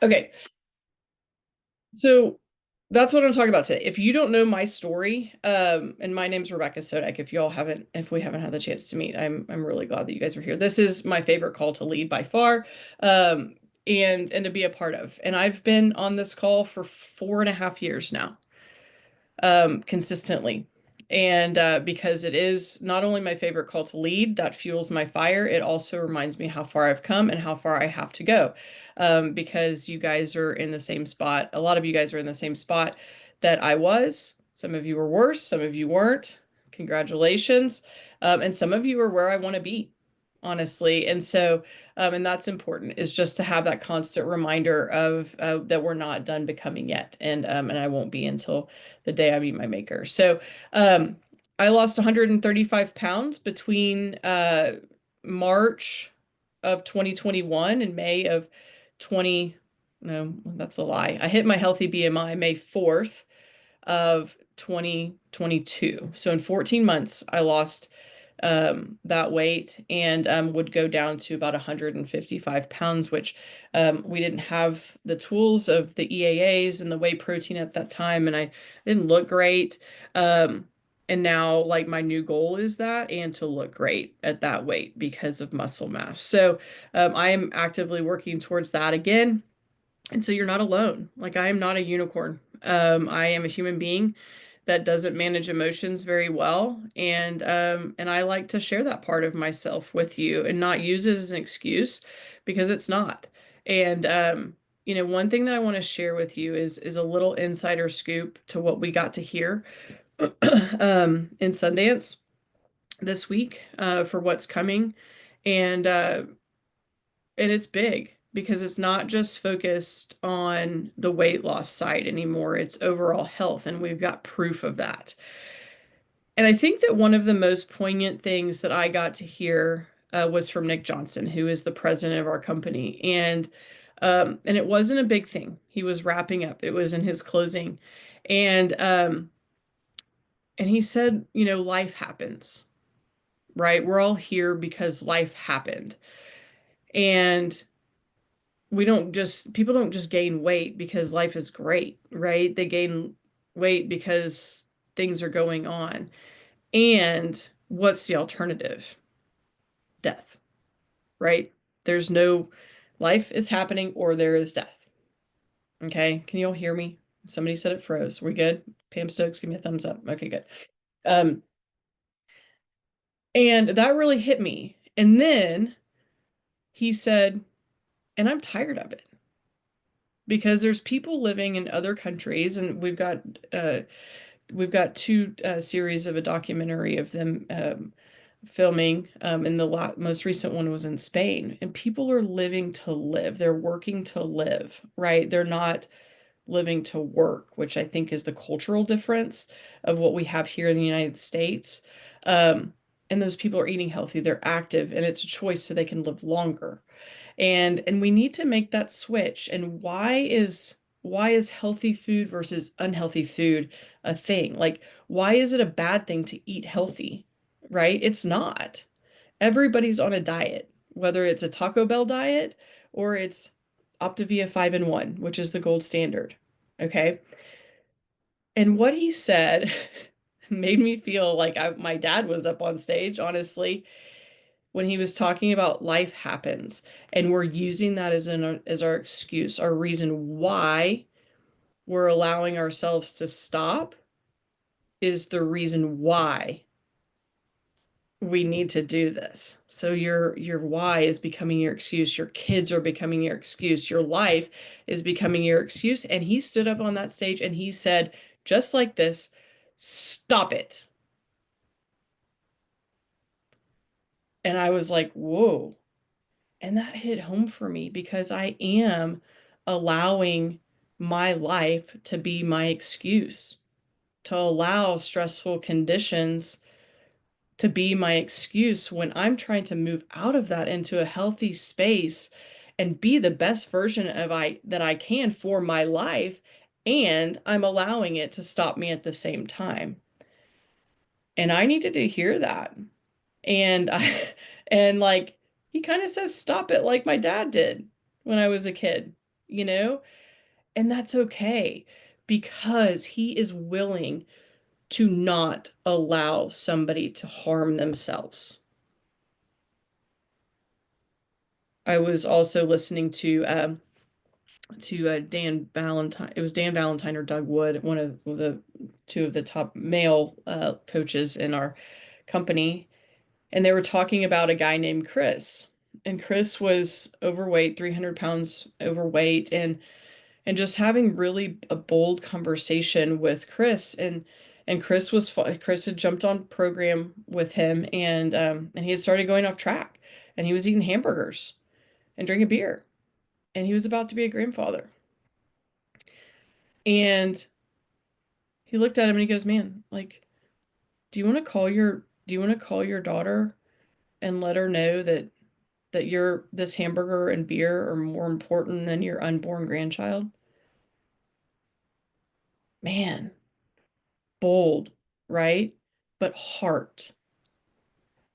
Okay, so that's what I'm talking about today. If you don't know my story, and my name's Rebecca Sodek, if we haven't had the chance to meet, I'm really glad that you guys are here. This is my favorite call to lead by far, um, and to be a part of. And I've been on this call for 4.5 years now, consistently. And because it is not only my favorite call to lead that fuels my fire, it also reminds me how far I've come and how far I have to go. Because you guys are in the same spot. A lot of you guys are in the same spot that I was. Some of you were worse, some of you weren't. Congratulations. And some of you are where I want to be, honestly. And that's important, is just to have that constant reminder of that we're not done becoming yet. And I won't be until the day I meet my maker. So um, I lost 135 pounds between March of 2021 and May of 20. No, that's a lie. I hit my healthy BMI May 4th of 2022. So in 14 months, I lost that weight and would go down to about 155 pounds, which we didn't have the tools of the EAAs and the whey protein at that time, and I didn't look great. And now, like, my new goal is that and to look great at that weight because of muscle mass. So I am actively working towards that again. And so you're not alone. Like, I am not a unicorn. I am a human being that doesn't manage emotions very well, and I like to share that part of myself with you and not use it as an excuse, because it's not. And one thing that I want to share with you is a little insider scoop to what we got to hear in Sundance this week, for what's coming, and uh, and it's big because it's not just focused on the weight loss side anymore. It's overall health, and we've got proof of that. And I think that one of the most poignant things that I got to hear was from Nick Johnson, who is the president of our company. And it wasn't a big thing. He was wrapping up. It was in his closing. And and he said, life happens, right? We're all here because life happened. And we don't just people don't just gain weight because life is great, right? They gain weight because things are going on. And what's the alternative? Death, right? There's no life is happening or there is death. Okay. Can you all hear me? Somebody said it froze. We good? Pam Stokes, give me a thumbs up. Okay, good. Um, and that really hit me. And then he said, and I'm tired of it, because there's people living in other countries, and we've got two series of a documentary of them filming, and the most recent one was in Spain, and people are living to live. They're working to live, right? They're not living to work, which I think is the cultural difference of what we have here in the United States. Um, and those people are eating healthy, they're active, and it's a choice so they can live longer. And we need to make that switch. And why is healthy food versus unhealthy food a thing? Like, why is it a bad thing to eat healthy? Right? It's not. Everybody's on a diet, whether it's a Taco Bell diet or it's Optavia 5 in 1, which is the gold standard. Okay? And what he said made me feel like my dad was up on stage, honestly, when he was talking about life happens, and we're using that as our excuse, our reason why we're allowing ourselves to stop is the reason why we need to do this. So your why is becoming your excuse, your kids are becoming your excuse, your life is becoming your excuse. And he stood up on that stage and he said, just like this, stop it. And I was like, whoa. And that hit home for me, because I am allowing my life to be my excuse, to allow stressful conditions to be my excuse when I'm trying to move out of that into a healthy space and be the best version of I that I can for my life, and I'm allowing it to stop me at the same time. And I needed to hear that. And I and like he kind of says stop it like my dad did when I was a kid. you know? And that's okay because he is willing to not allow somebody to harm themselves. I was also listening to Dan Valentine. It was Dan Valentine or Doug Wood, one of the two of the top male coaches in our company, and they were talking about a guy named Chris. And Chris was overweight, 300 pounds overweight, and just having really a bold conversation with Chris. And Chris had jumped on program with him, and he had started going off track, and he was eating hamburgers and drinking beer, and he was about to be a grandfather. And he looked at him and he goes, "Man, like, do you want to call your daughter and let her know that your this hamburger and beer are more important than your unborn grandchild?" Man, bold, right? But heart.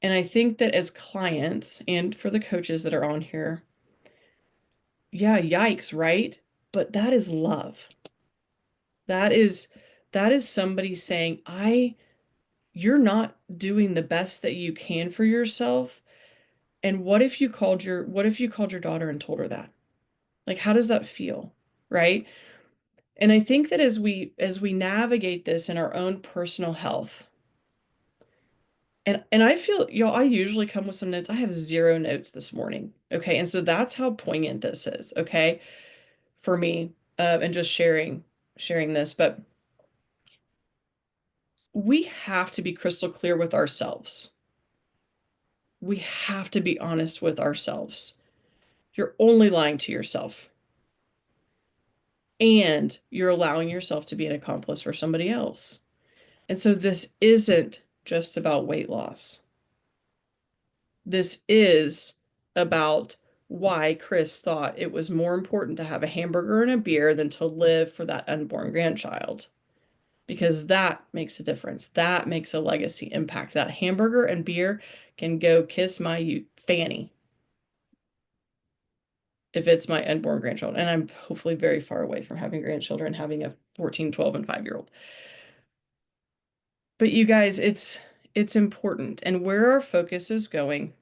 And I think that as clients and for the coaches that are on here, yeah, yikes, right? But that is love. That is that is somebody saying, you're not doing the best that you can for yourself. And what if you called your daughter and told her that? Like, how does that feel? Right? And I think that as we navigate this in our own personal health, and I feel, I usually come with some notes. I have zero notes this morning. Okay. And so that's how poignant this is, okay, for me, and just sharing this. But we have to be crystal clear with ourselves. We have to be honest with ourselves. You're only lying to yourself. And you're allowing yourself to be an accomplice for somebody else. And so this isn't just about weight loss. This is about why Chris thought it was more important to have a hamburger and a beer than to live for that unborn grandchild. Because that makes a difference. That makes a legacy impact. That hamburger and beer can go kiss my fanny if it's my unborn grandchild. And I'm hopefully very far away from having grandchildren, having a 14, 12, and 5-year-old. But you guys, it's important and where our focus is going.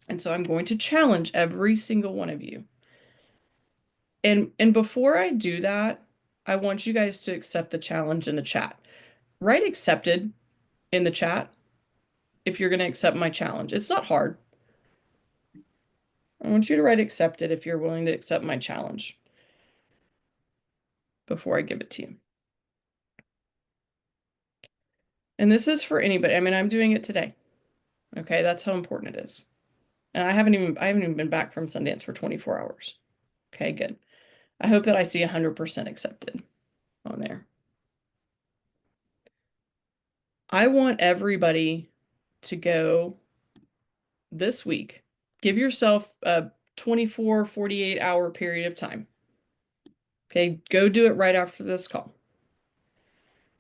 And so I'm going to challenge every single one of you. And before I do that, I want you guys to accept the challenge in the chat. Write accepted in the chat if you're going to accept my challenge. It's not hard. I want you to write accepted if you're willing to accept my challenge before I give it to you. And this is for anybody. I mean, I'm doing it today. Okay, that's how important it is. And I haven't even been back from Sundance for 24 hours. Okay, good. I hope that I see 100% accepted on there. I want everybody to go this week. Give yourself a 24, 48-hour period of time. Okay, go do it right after this call.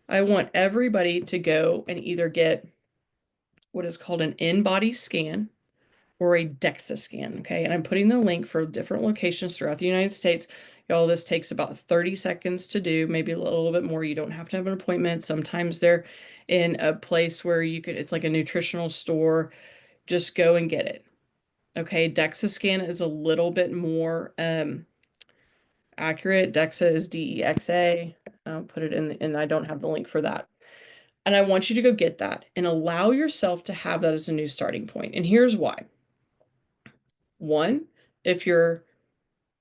I want everybody to go and either get what is called an in-body scan or a DEXA scan, okay? And I'm putting the link for different locations throughout the United States. Y'all, this takes about 30 seconds to do, maybe a little bit more. You don't have to have an appointment. Sometimes they're in a place where it's like a nutritional store. Just go and get it. Okay, DEXA scan is a little bit more accurate. DEXA is DEXA. I'll put it in, and I don't have the link for that. And I want you to go get that and allow yourself to have that as a new starting point. And here's why. One, if you're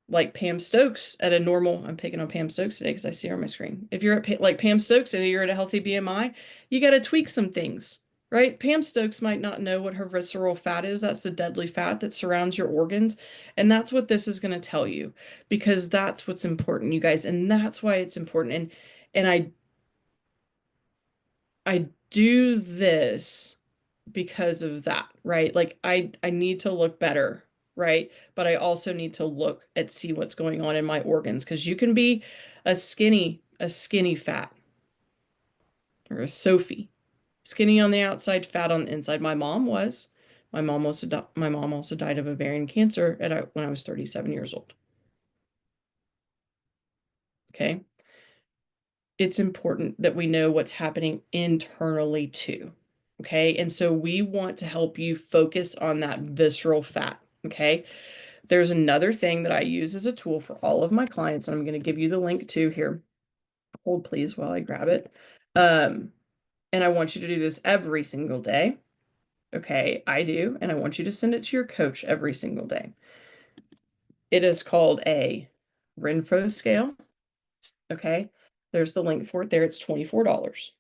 like Pam Stokes at a normal, I'm picking on Pam Stokes today because I see her on my screen. If you're like Pam Stokes and you're at a healthy BMI, you got to tweak some things, right? Pam Stokes might not know what her visceral fat is. That's the deadly fat that surrounds your organs. And that's what this is going to tell you because that's what's important, you guys. And that's why it's important. And I do this because of that, right? Like I need to look better, right? But I also need to look at see what's going on in my organs because you can be a skinny fat or a Sophie. Skinny on the outside, fat on the inside. My mom was. My mom also died of ovarian cancer when I was 37 years old. Okay. It's important that we know what's happening internally too. Okay. And so we want to help you focus on that visceral fat. Okay. There's another thing that I use as a tool for all of my clients, and I'm going to give you the link to here. Hold please while I grab it. Um, and I want you to do this every single day. Okay, I do. And I want you to send it to your coach every single day. It is called a Renfro scale. Okay. There's the link for it there. It's $24.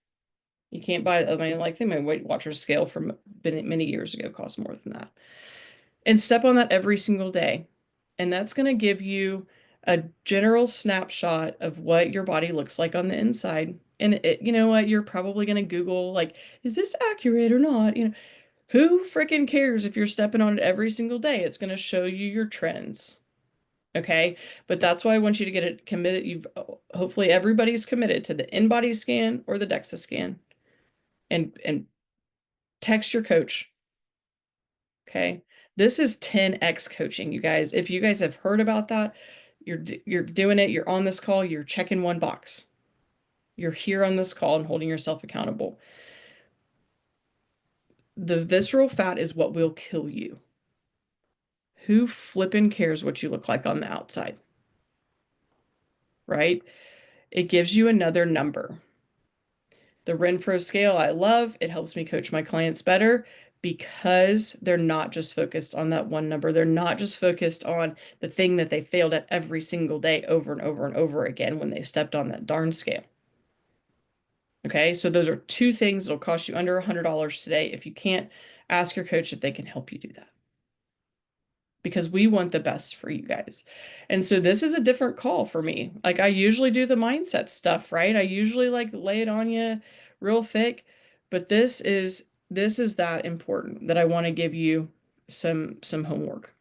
You can't buy, I mean, like, my Weight Watchers scale from many years ago cost more than that. And step on that every single day. And that's going to give you a general snapshot of what your body looks like on the inside. And you know what? You're probably going to Google, like, is this accurate or not? You know, who freaking cares if you're stepping on it every single day? It's going to show you your trends. Okay. But that's why I want you to get it committed. Hopefully everybody's committed to the InBody scan or the DEXA scan, and text your coach. Okay. This is 10x coaching, you guys. If you guys have heard about that, you're doing it, you're on this call, you're checking one box. You're here on this call and holding yourself accountable. The visceral fat is what will kill you. Who flippin' cares what you look like on the outside? Right? It gives you another number. The Renfro scale I love. It helps me coach my clients better because they're not just focused on that one number. They're not just focused on the thing that they failed at every single day over and over and over again when they stepped on that darn scale. Okay, so those are two things that'll cost you under $100 today if you can't ask your coach if they can help you do that. Because we want the best for you guys. And so this is a different call for me. Like, I usually do the mindset stuff, right? I usually like lay it on you real thick, but this is that important that I want to give you some homework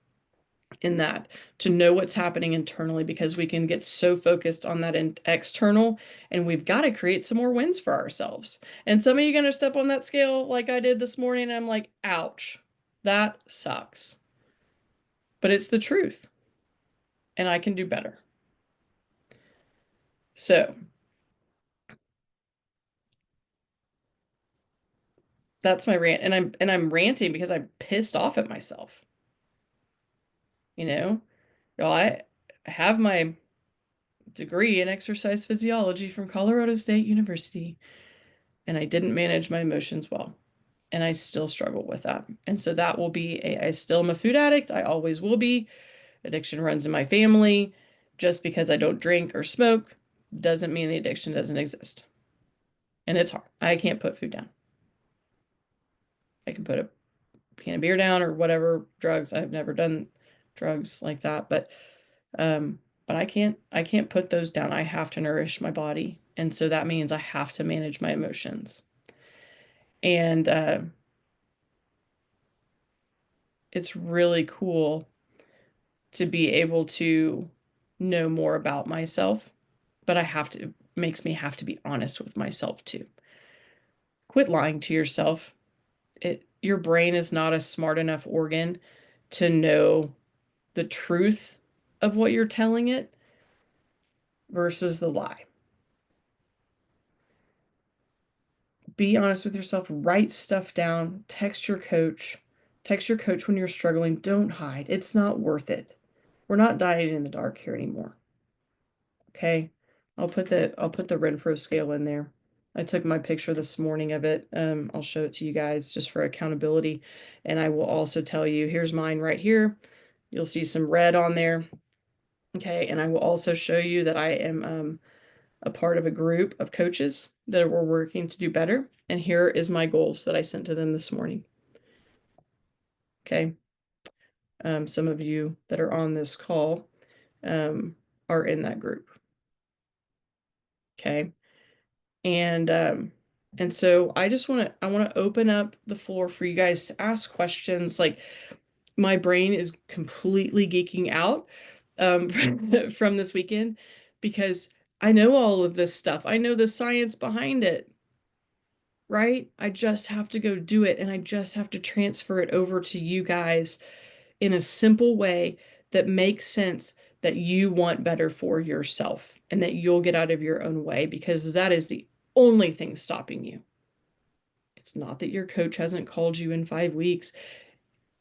in that, to know what's happening internally, because we can get so focused on that external, and we've got to create some more wins for ourselves. And some of you are going to step on that scale like I did this morning, and I'm like, ouch, that sucks. But it's the truth, and I can do better. So that's my rant. And I'm ranting because I'm pissed off at myself. You know, I have my degree in exercise physiology from Colorado State University, and I didn't manage my emotions well. And I still struggle with that. And so that will be I still am a food addict. I always will be. Addiction runs in my family. Just because I don't drink or smoke doesn't mean the addiction doesn't exist. And it's hard. I can't put food down. I can put a can of beer down or whatever drugs. I've never done drugs like that, but I can't put those down. I have to nourish my body. And so that means I have to manage my emotions. And it's really cool to be able to know more about myself, but it makes me have to be honest with myself too. Quit lying to yourself. Your brain is not a smart enough organ to know the truth of what you're telling it versus the lie. Be honest with yourself, write stuff down, text your coach. Text your coach when you're struggling. Don't hide. It's not worth it. We're not dying in the dark here anymore. Okay? I'll put the Renfro scale in there. I took my picture this morning of it. I'll show it to you guys just for accountability. And I will also tell you, here's mine right here. You'll see some red on there. Okay, and I will also show you that I am a part of a group of coaches that were working to do better. And here is my goals that I sent to them this morning. Okay. Some of you that are on this call are in that group. Okay. And so I want to open up the floor for you guys to ask questions. Like, my brain is completely geeking out from this weekend because I know all of this stuff. I know the science behind it, right? I just have to go do it, and I just have to transfer it over to you guys in a simple way that makes sense that you want better for yourself and that you'll get out of your own way because that is the only thing stopping you. It's not that your coach hasn't called you in 5 weeks,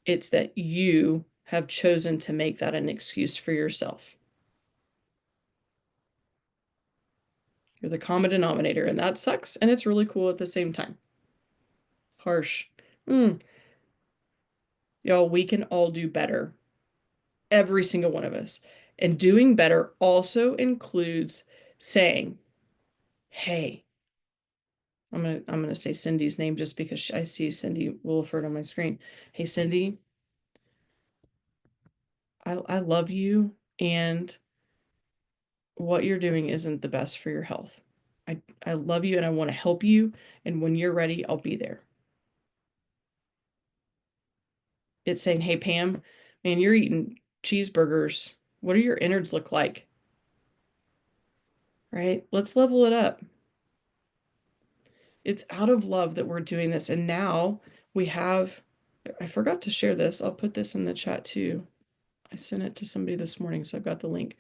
it's that you have chosen to make that an excuse for yourself. You're the common denominator, and that sucks, and it's really cool at the same time. Harsh. Mm. Y'all, we can all do better. Every single one of us. And doing better also includes saying, hey, I'm gonna say Cindy's name just because I see Cindy Williford on my screen. Hey Cindy, I love you, and what you're doing isn't the best for your health. I love you and I want to help you, and when you're ready, I'll be there. It's saying, hey Pam, man, you're eating cheeseburgers. What do your innards look like? Right? Let's level it up. It's out of love that we're doing this. And now we have, I forgot to share this. I'll put this in the chat too. I sent it to somebody this morning, so I've got the link.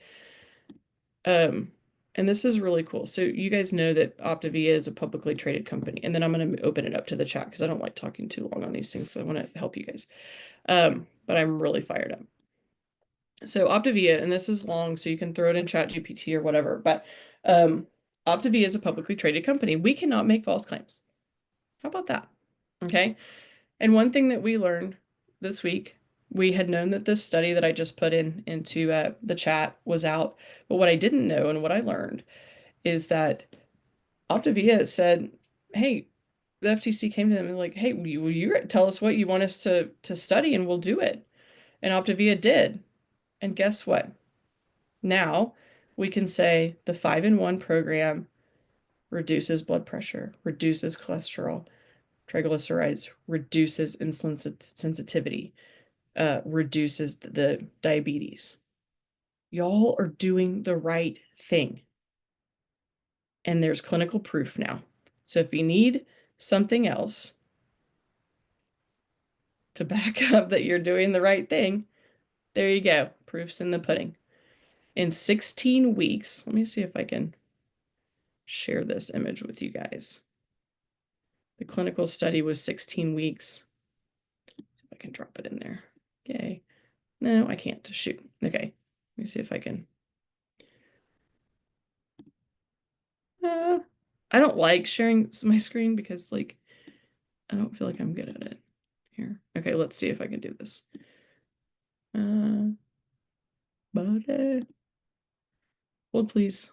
And this is really cool. So you guys know that Optavia is a publicly traded company. And then I'm going to open it up to the chat because I don't like talking too long on these things. So I want to help you guys. But I'm really fired up. So Optavia, and this is long, so you can throw it in Chat GPT or whatever, but Optavia is a publicly traded company. We cannot make false claims. How about that? Okay. And one thing that we learned this week, we had known that this study that I just put into the chat was out, but what I didn't know and what I learned is that Optavia said, hey, the FTC came to them and like, hey, will you tell us what you want us to study and we'll do it. And Optavia did. And guess what? Now we can say the 5-in-1 program reduces blood pressure, reduces cholesterol, triglycerides, reduces insulin sensitivity, reduces the diabetes. Y'all are doing the right thing. And there's clinical proof now. So if you need something else to back up that you're doing the right thing, there you go. Proof's in the pudding. In 16 weeks, let me see if I can share this image with you guys. The clinical study was 16 weeks. If I can drop it in there. Yay. No, I can't. Shoot. Okay. Let me see if I can. I don't like sharing my screen because, like, I don't feel like I'm good at it. Here. Okay, let's see if I can do this. Buddy. Hold, please.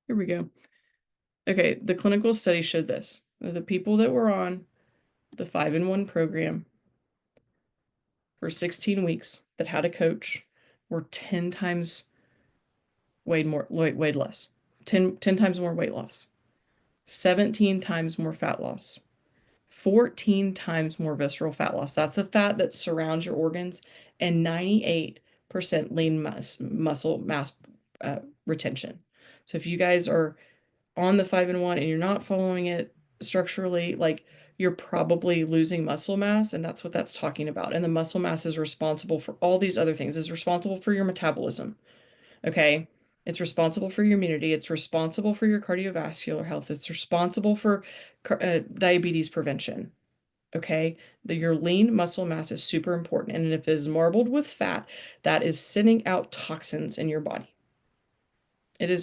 Here we go. Okay, the clinical study showed this. The people that were on the 5-in-1 program for 16 weeks that had a coach were 10 times weighed less. 10 times more weight loss. 17 times more fat loss. 14 times more visceral fat loss. That's the fat that surrounds your organs, and 98% lean muscle mass retention. So if you guys are on the 5-in-1 and you're not following it structurally, like, you're probably losing muscle mass, and that's what that's talking about. And the muscle mass is responsible for all these other things. It's responsible for your metabolism. Okay? It's responsible for your immunity. It's responsible for your cardiovascular health. It's responsible for diabetes prevention. Okay? Your lean muscle mass is super important. And if it is marbled with fat, that is sending out toxins in your body.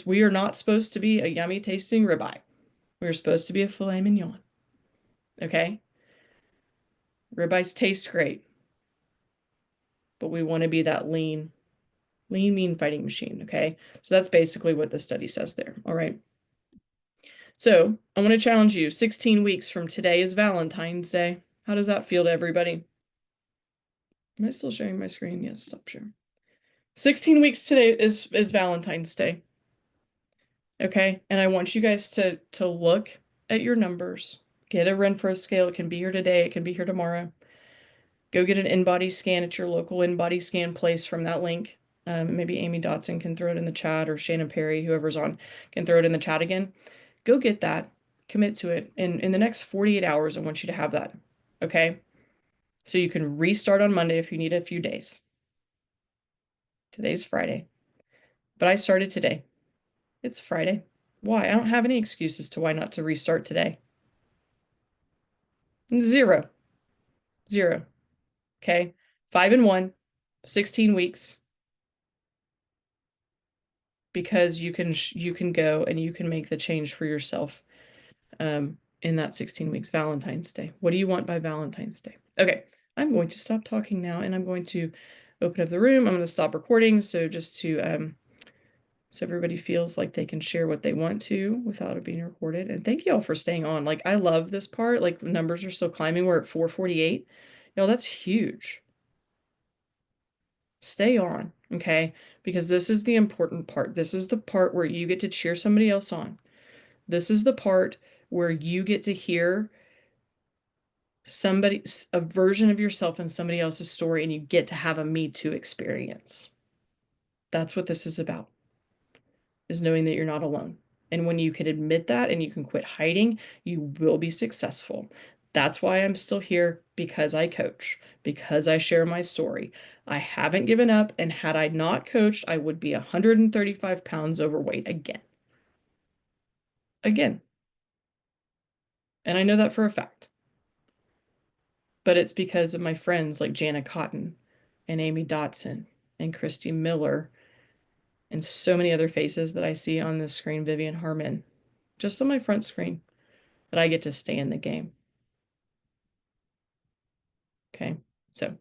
We are not supposed to be a yummy tasting ribeye. We're supposed to be a filet mignon. Okay? Ribeyes taste great, but we want to be that lean, mean fighting machine. Okay? So that's basically what the study says there. All right. So I want to challenge you. 16 weeks from today is Valentine's Day. How does that feel to everybody? Am I still sharing my screen? Yes, stop sharing. 16 weeks today is Valentine's Day. Okay? And I want you guys to look at your numbers. Get a Renfro scale. It can be here today. It can be here tomorrow. Go get an InBody scan at your local InBody scan place from that link. Maybe Amy Dotson can throw it in the chat, or Shannon Perry, whoever's on, can throw it in the chat again. Go get that. Commit to it. In the next 48 hours, I want you to have that. Okay? So you can restart on Monday if you need a few days. Today's Friday. But I started today. It's Friday. Why? I don't have any excuses to why not to restart today. Zero. Zero. Okay. 5 and 1, 16 weeks, because you can go and you can make the change for yourself in that 16 weeks. Valentine's Day. What do you want by Valentine's Day? Okay. I'm going to stop talking now and I'm going to open up the room. I'm going to stop recording. So just to so everybody feels like they can share what they want to without it being recorded. And thank you all for staying on. Like, I love this part. Like, numbers are still climbing. We're at 448. Y'all, that's huge. Stay on, okay? Because this is the important part. This is the part where you get to cheer somebody else on. This is the part where you get to hear somebody, a version of yourself in somebody else's story, and you get to have a Me Too experience. That's what this is about, is knowing that you're not alone. And when you can admit that and you can quit hiding, you will be successful. That's why I'm still here, because I coach, because I share my story. I haven't given up, and had I not coached, I would be 135 pounds overweight again. Again. And I know that for a fact. But it's because of my friends like Jana Cotton and Amy Dotson and Christy Miller and so many other faces that I see on this screen, Vivian Harmon, just on my front screen, that I get to stay in the game. Okay, so